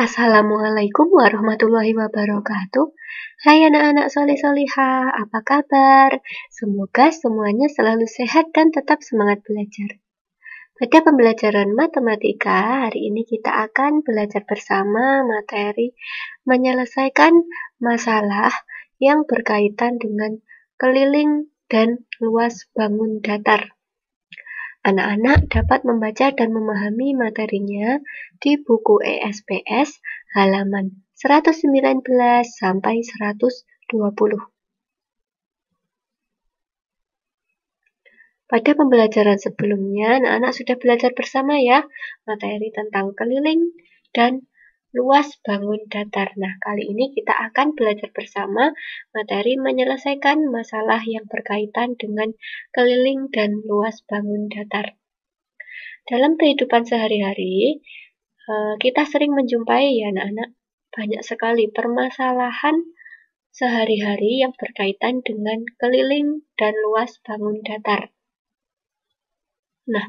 Assalamualaikum warahmatullahi wabarakatuh. Hai anak-anak soleh-solihah, apa kabar? Semoga semuanya selalu sehat dan tetap semangat belajar. Pada pembelajaran matematika, hari ini kita akan belajar bersama materi menyelesaikan masalah yang berkaitan dengan keliling dan luas bangun datar. Anak-anak dapat membaca dan memahami materinya di buku ESPS halaman 119 sampai 120. Pada pembelajaran sebelumnya, anak-anak sudah belajar bersama ya, materi tentang keliling dan luas bangun datar. Nah, kali ini kita akan belajar bersama materi menyelesaikan masalah yang berkaitan dengan keliling dan luas bangun datar. Dalam kehidupan sehari-hari, kita sering menjumpai ya anak-anak, banyak sekali permasalahan sehari-hari yang berkaitan dengan keliling dan luas bangun datar. Nah,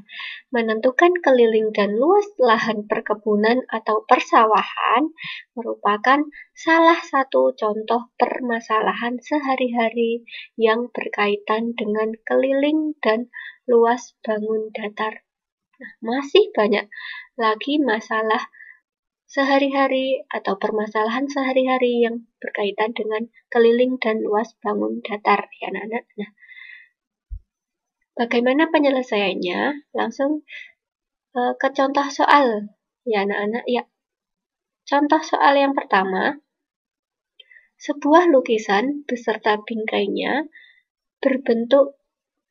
menentukan keliling dan luas lahan perkebunan atau persawahan merupakan salah satu contoh permasalahan sehari-hari yang berkaitan dengan keliling dan luas bangun datar. Nah, masih banyak lagi masalah sehari-hari atau permasalahan sehari-hari yang berkaitan dengan keliling dan luas bangun datar ya anak-anak. Nah, bagaimana penyelesaiannya? Langsung ke contoh soal ya anak-anak. Ya, contoh soal yang pertama, sebuah lukisan beserta bingkainya berbentuk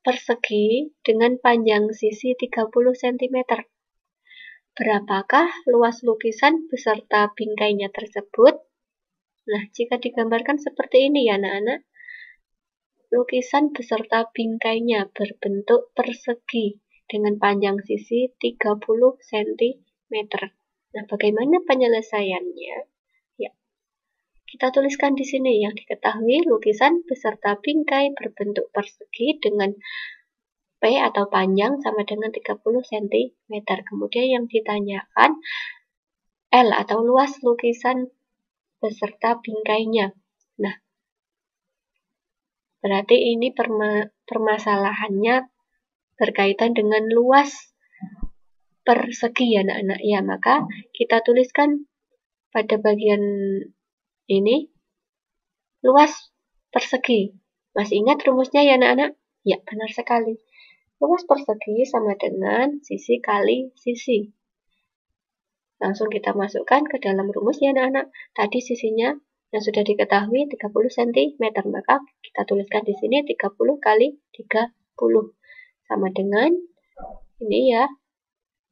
persegi dengan panjang sisi 30 cm. Berapakah luas lukisan beserta bingkainya tersebut? Nah, jika digambarkan seperti ini ya anak-anak, lukisan beserta bingkainya berbentuk persegi dengan panjang sisi 30 cm. Nah, bagaimana penyelesaiannya? Ya, kita tuliskan di sini yang diketahui lukisan beserta bingkai berbentuk persegi dengan P atau panjang sama dengan 30 cm. Kemudian yang ditanyakan L atau luas lukisan beserta bingkainya. Nah, berarti ini permasalahannya berkaitan dengan luas persegi ya anak-anak. Ya, maka kita tuliskan pada bagian ini luas persegi. Masih ingat rumusnya ya anak-anak? Ya, benar sekali. Luas persegi sama dengan sisi kali sisi. Langsung kita masukkan ke dalam rumus ya anak-anak. Tadi sisinya yang sudah diketahui 30 cm, maka kita tuliskan di sini 30 kali 30 sama dengan ini ya,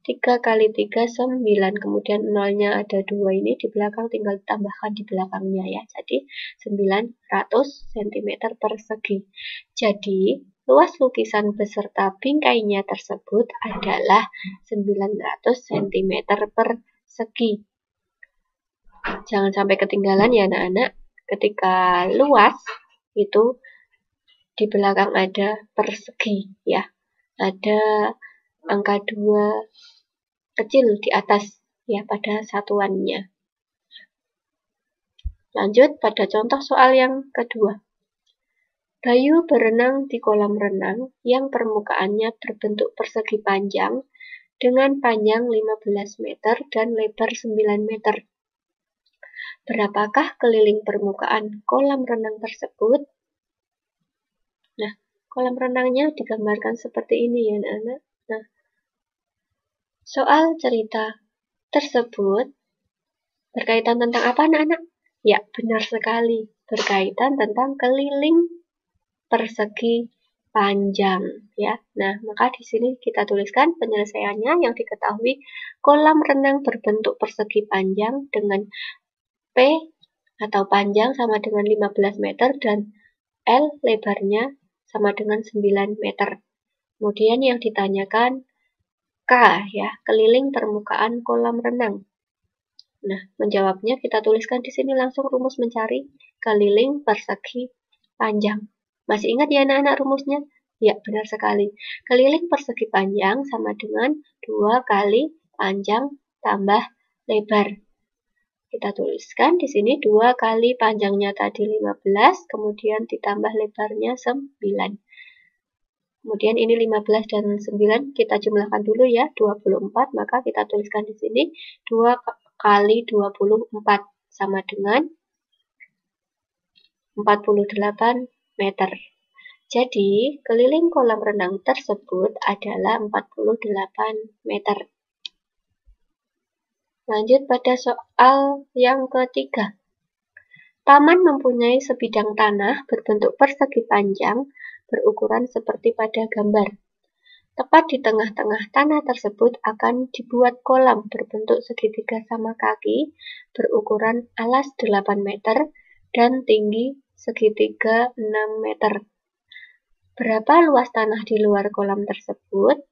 3 kali 3 9, kemudian nolnya ada 2 ini di belakang, tinggal ditambahkan di belakangnya ya, jadi 900 cm persegi. Jadi luas lukisan beserta bingkainya tersebut adalah 900 cm persegi. Jangan sampai ketinggalan ya anak-anak, ketika luas itu di belakang ada persegi ya, ada angka 2 kecil di atas ya pada satuannya. Lanjut pada contoh soal yang kedua. Bayu berenang di kolam renang yang permukaannya berbentuk persegi panjang dengan panjang 15 meter dan lebar 9 meter. Berapakah keliling permukaan kolam renang tersebut? Nah, kolam renangnya digambarkan seperti ini ya anak-anak. Nah, soal cerita tersebut berkaitan tentang apa anak-anak? Ya, benar sekali. Berkaitan tentang keliling persegi panjang ya. Nah, maka di sini kita tuliskan penyelesaiannya yang diketahui kolam renang berbentuk persegi panjang dengan P atau panjang sama dengan 15 meter dan L lebarnya sama dengan 9 meter. Kemudian yang ditanyakan K ya, keliling permukaan kolam renang. Nah, menjawabnya kita tuliskan di sini langsung rumus mencari keliling persegi panjang. Masih ingat ya anak-anak rumusnya? Ya, benar sekali. Keliling persegi panjang sama dengan 2 kali panjang tambah lebar. Kita tuliskan di sini 2 kali panjangnya tadi 15, kemudian ditambah lebarnya 9. Kemudian ini 15 dan 9 kita jumlahkan dulu ya, 24, maka kita tuliskan di sini 2 kali 24 sama dengan 48 meter. Jadi, keliling kolam renang tersebut adalah 48 meter. Lanjut pada soal yang ketiga. Taman mempunyai sebidang tanah berbentuk persegi panjang berukuran seperti pada gambar. Tepat di tengah-tengah tanah tersebut akan dibuat kolam berbentuk segitiga sama kaki berukuran alas 8 meter dan tinggi segitiga 6 meter. Berapa luas tanah di luar kolam tersebut?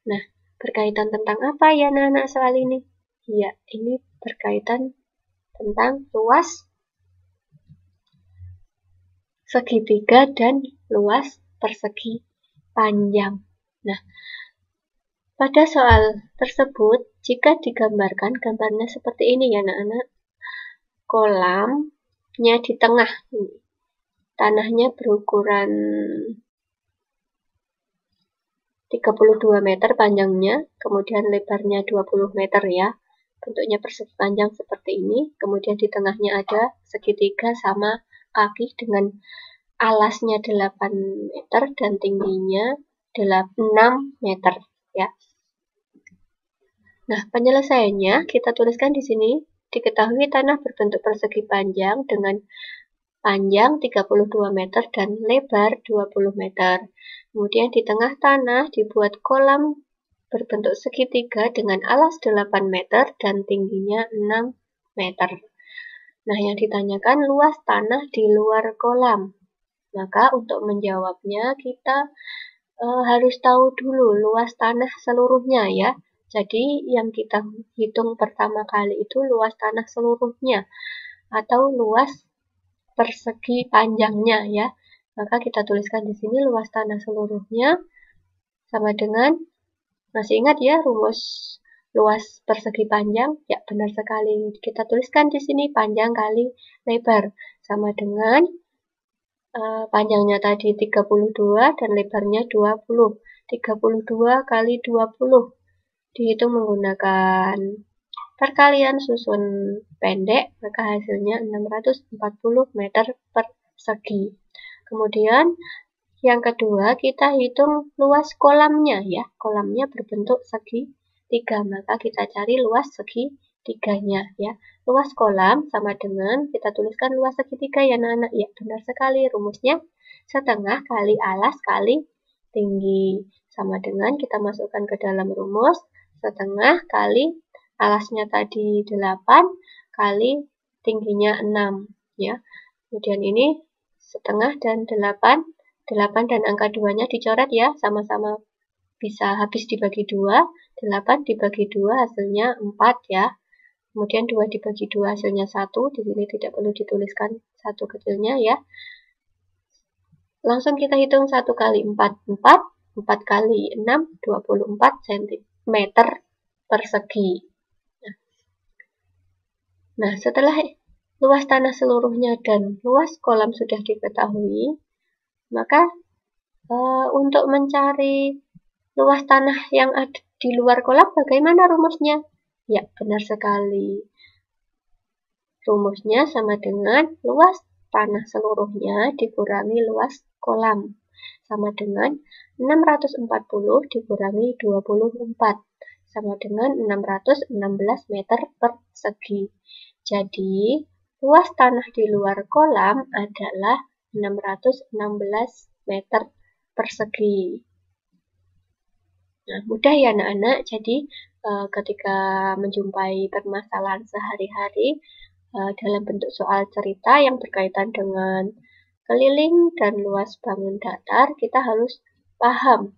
Nah, berkaitan tentang apa ya anak-anak soal ini? Ya, ini berkaitan tentang luas segitiga dan luas persegi panjang. Nah, pada soal tersebut, jika digambarkan, gambarnya seperti ini ya anak-anak. Kolamnya di tengah. Tanahnya berukuran 32 meter panjangnya, kemudian lebarnya 20 meter ya. Bentuknya persegi panjang seperti ini, kemudian di tengahnya ada segitiga sama kaki dengan alasnya 8 meter dan tingginya 6 meter ya. Nah, penyelesaiannya kita tuliskan di sini. Diketahui tanah berbentuk persegi panjang dengan panjang 32 meter dan lebar 20 meter. Kemudian di tengah tanah dibuat kolam berbentuk segitiga dengan alas 8 meter dan tingginya 6 meter. Nah, yang ditanyakan luas tanah di luar kolam. Maka untuk menjawabnya kita harus tahu dulu luas tanah seluruhnya ya. Jadi yang kita hitung pertama kali itu luas tanah seluruhnya atau luas persegi panjangnya ya. Maka kita tuliskan di sini luas tanah seluruhnya sama dengan, masih ingat ya rumus luas persegi panjang? Ya, benar sekali. Kita tuliskan di sini panjang kali lebar sama dengan panjangnya tadi 32 dan lebarnya 20. 32 kali 20 dihitung menggunakan perkalian susun pendek, maka hasilnya 640 meter persegi. Kemudian yang kedua kita hitung luas kolamnya ya. Kolamnya berbentuk segitiga, maka kita cari luas segitiganya ya. Luas kolam sama dengan, kita tuliskan luas segitiga ya anak-anak. Ya, benar sekali rumusnya setengah kali alas kali tinggi. Sama dengan kita masukkan ke dalam rumus setengah kali alasnya tadi 8 kali tingginya 6 ya. Kemudian ini setengah dan 8 dan angka 2-nya dicoret ya, sama-sama bisa habis dibagi 2, 8 dibagi 2 hasilnya 4 ya. Kemudian 2 dibagi 2 hasilnya 1, di sini tidak perlu dituliskan 1 kecilnya ya. Langsung kita hitung 1 kali 4, 4 kali 6, 24 cm persegi. Nah, setelah luas tanah seluruhnya dan luas kolam sudah diketahui, maka untuk mencari luas tanah yang ada di luar kolam bagaimana rumusnya? Ya, benar sekali. Rumusnya sama dengan luas tanah seluruhnya dikurangi luas kolam. Sama dengan 640 dikurangi 24. Sama dengan 616 meter persegi. Jadi, luas tanah di luar kolam adalah 616 meter persegi. Nah, mudah ya anak-anak. Jadi, ketika menjumpai permasalahan sehari-hari dalam bentuk soal cerita yang berkaitan dengan keliling dan luas bangun datar, kita harus paham,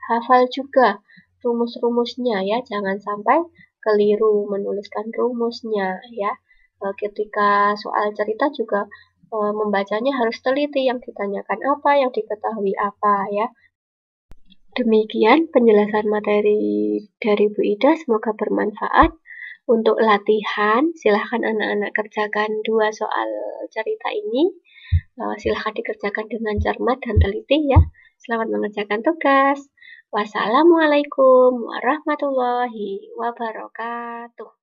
hafal juga rumus-rumusnya ya. Jangan sampai keliru menuliskan rumusnya ya. Ketika soal cerita juga membacanya harus teliti, yang ditanyakan apa, yang diketahui apa ya. Demikian penjelasan materi dari Bu Ida, semoga bermanfaat. Untuk latihan, silahkan anak-anak kerjakan 2 soal cerita ini. Silahkan dikerjakan dengan cermat dan teliti ya. Selamat mengerjakan tugas. Wassalamualaikum warahmatullahi wabarakatuh.